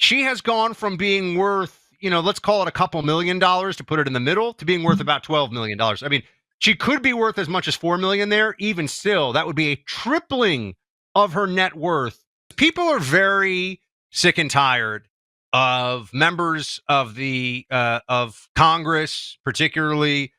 she has gone from being worth, let's call it a couple $1,000,000 to put it in the middle, to being worth about $12 million. I mean, she could be worth as much as $4 million there. Even still, that would be a tripling of her net worth. People are very sick and tired of members of the of Congress, particularly,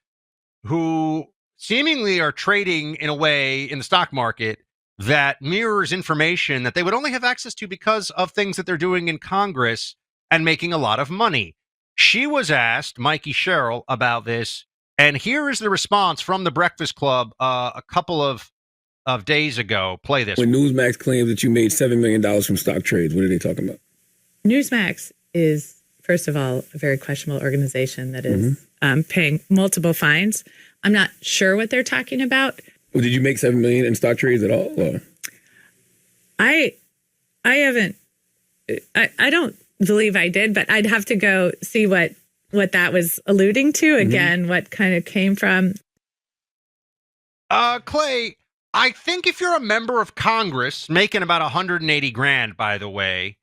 who seemingly are trading in a way in the stock market that mirrors information that they would only have access to because of things that they're doing in Congress and making a lot of money. She was asked, Mikey Sherrill, about this, and here is the response from the Breakfast Club a couple of days ago. Play this. When Newsmax claims that you made $7 million from stock trades, what are they talking about? Newsmax is, first of all, a very questionable organization that is paying multiple fines. I'm not sure what they're talking about. Well, did you make $7 million in stock trades at all? Or? I haven't. I don't believe I did, but I'd have to go see what that was alluding to. Again, what kind of came from. Clay, I think if you're a member of Congress making about 180 grand, by the way,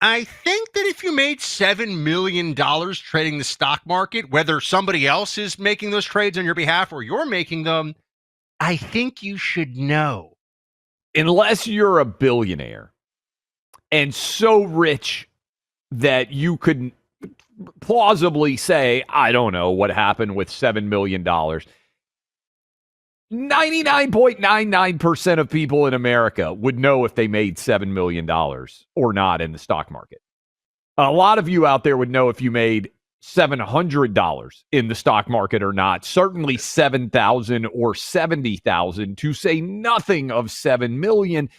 I think that if you made $7 million trading the stock market, whether somebody else is making those trades on your behalf or you're making them, I think you should know. Unless you're a billionaire and so rich that you could plausibly say, I don't know what happened with $7 million. 99.99% of people in America would know if they made $7 million or not in the stock market. A lot of you out there would know if you made $700 in the stock market or not. Certainly 7,000 or 70,000, to say nothing of 7 million.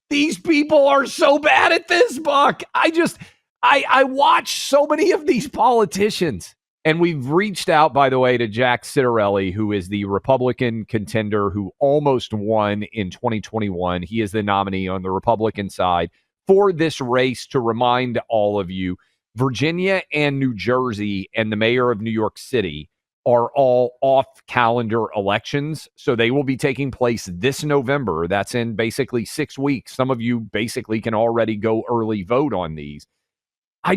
These people are so bad at this, Buck. I watch so many of these politicians. And we've reached out, by the way, to Jack Citarelli, who is the Republican contender who almost won in 2021. He is the nominee on the Republican side for this race, to remind all of you, Virginia and New Jersey and the mayor of New York City are all off-calendar elections. So they will be taking place this November. That's in basically 6 weeks. Some of you basically can already go early vote on these. I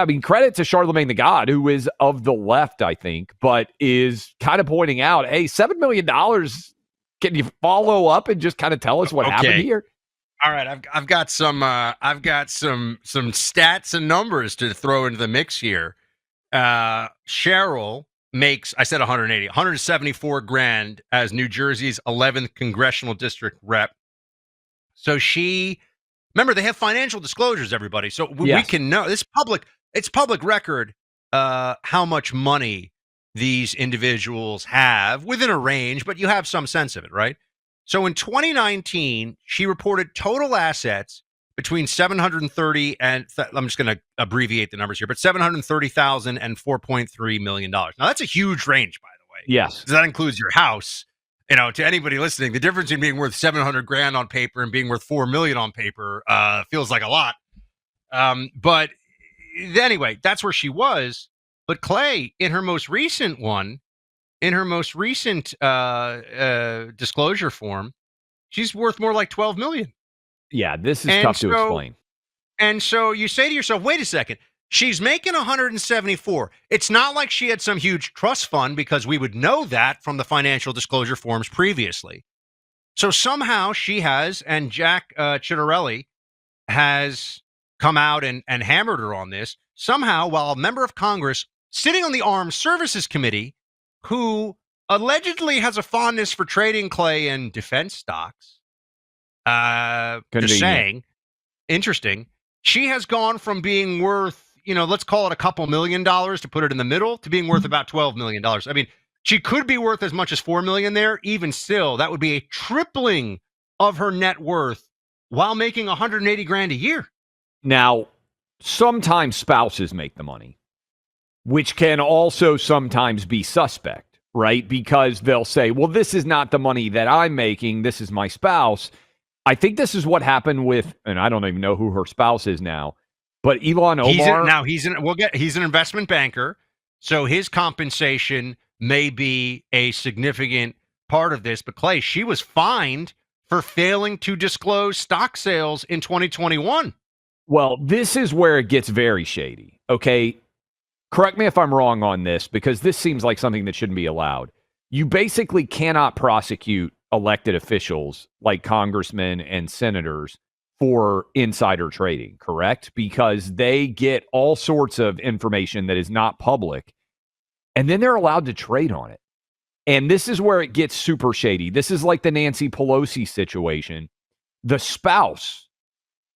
mean, credit to Charlemagne the God, who is of the left, I think, but is kind of pointing out, hey, $7 million. Can you follow up and just kind of tell us what happened here? All right, I've got some stats and numbers to throw into the mix here. Cheryl makes, I said 174 grand as New Jersey's 11th congressional district rep. So remember, they have financial disclosures, everybody. So we can know, it's public record how much money these individuals have within a range, but you have some sense of it, right? So in 2019, she reported total assets between 730 and I'm just going to abbreviate the numbers here, but 730,000 and $4.3 million. Now that's a huge range, by the way. Yes. That includes your house. To anybody listening, the difference in being worth 700 grand on paper and being worth 4 million on paper feels like a lot. But anyway, that's where she was. But Clay, in her most recent disclosure form, she's worth more like 12 million. Yeah, this is tough to explain. And so you say to yourself, wait a second. She's making 174. It's not like she had some huge trust fund, because we would know that from the financial disclosure forms previously. So somehow she has, and Jack Citarelli has come out and hammered her on this. Somehow, while a member of Congress sitting on the Armed Services Committee, who allegedly has a fondness for trading, Clay, in defense stocks, just saying, interesting, she has gone from being worth, let's call it a couple $1,000,000 to put it in the middle, to being worth about $12 million. I mean, she could be worth as much as $4 million there. Even still, that would be a tripling of her net worth while making 180 grand a year. Now, sometimes spouses make the money, which can also sometimes be suspect, right? Because they'll say, well, this is not the money that I'm making. This is my spouse. I think this is what happened with, and I don't even know who her spouse is now, but Ilhan Omar. He's an investment banker, so his compensation may be a significant part of this. But Clay, she was fined for failing to disclose stock sales in 2021. Well, this is where it gets very shady. Okay. Correct me if I'm wrong on this, because this seems like something that shouldn't be allowed. You basically cannot prosecute elected officials like congressmen and senators for insider trading, correct? Because they get all sorts of information that is not public, and then they're allowed to trade on it. And this is where it gets super shady. This is like the Nancy Pelosi situation. The spouse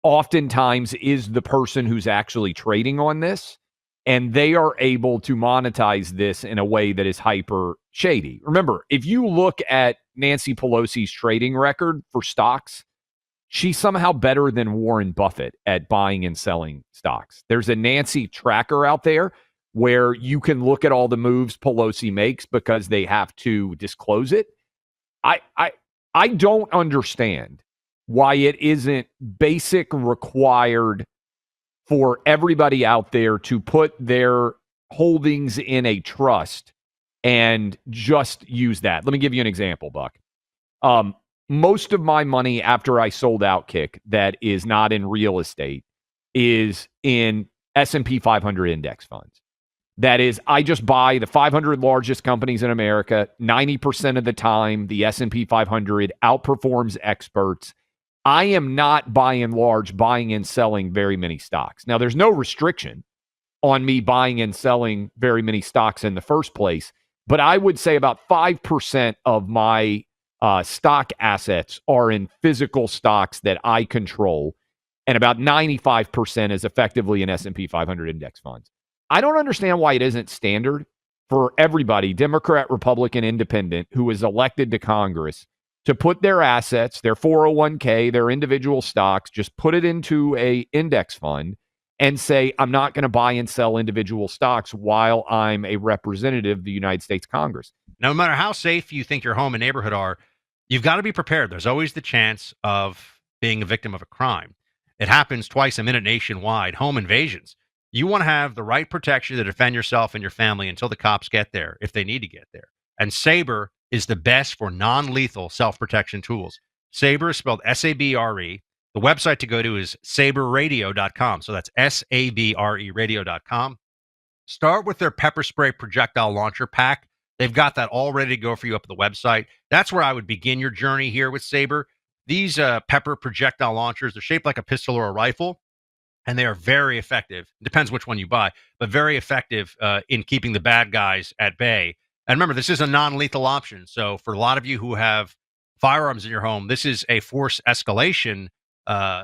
oftentimes is the person who's actually trading on this, and they are able to monetize this in a way that is hyper shady. Remember, if you look at Nancy Pelosi's trading record for stocks, she's somehow better than Warren Buffett at buying and selling stocks. There's a Nancy tracker out there where you can look at all the moves Pelosi makes because they have to disclose it. I don't understand why it isn't basic required for everybody out there to put their holdings in a trust and just use that. Let me give you an example, Buck. Most of my money after I sold Outkick that is not in real estate is in S&P 500 index funds. That is, I just buy the 500 largest companies in America. 90% of the time, the S&P 500 outperforms experts. I am not, by and large, buying and selling very many stocks. Now, there's no restriction on me buying and selling very many stocks in the first place, but I would say about 5% of my stock assets are in physical stocks that I control, and about 95% is effectively in S&P 500 index funds. I don't understand why it isn't standard for everybody, Democrat, Republican, Independent, who is elected to Congress, to put their assets, their 401k, their individual stocks, just put it into a index fund and say, I'm not going to buy and sell individual stocks while I'm a representative of the United States Congress. No matter how safe you think your home and neighborhood are, you've got to be prepared. There's always the chance of being a victim of a crime. It happens twice a minute nationwide, home invasions. You want to have the right protection to defend yourself and your family until the cops get there, if they need to get there. And Sabre is the best for non-lethal self-protection tools. Sabre is spelled S-A-B-R-E. The website to go to is sabreradio.com. So that's S-A-B-R-E radio.com. Start with their pepper spray projectile launcher pack. They've got that all ready to go for you up at the website. That's where I would begin your journey here with Sabre. These pepper projectile launchers, they're shaped like a pistol or a rifle, and they are very effective. It depends which one you buy, but very effective in keeping the bad guys at bay. And remember, this is a non-lethal option. So for a lot of you who have firearms in your home, this is a force escalation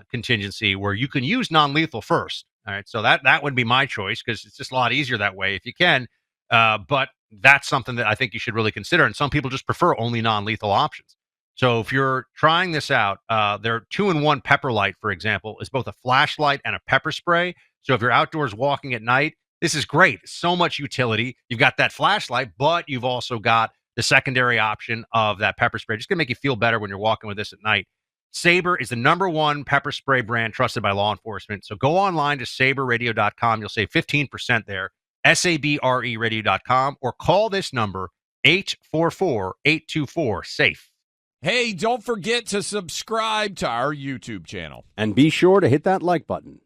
contingency where you can use non-lethal first. All right, so that would be my choice because it's just a lot easier that way if you can. But that's something that I think you should really consider. And some people just prefer only non-lethal options. So if you're trying this out, their 2-in-1 pepper light, for example, is both a flashlight and a pepper spray. So if you're outdoors walking at night, this is great. So much utility. You've got that flashlight, but you've also got the secondary option of that pepper spray. Just going to make you feel better when you're walking with this at night. Sabre is the #1 pepper spray brand trusted by law enforcement. So go online to sabreradio.com. You'll save 15% there. SABRE radio.com, or call this number 844-824-SAFE. Hey, don't forget to subscribe to our YouTube channel. And be sure to hit that like button.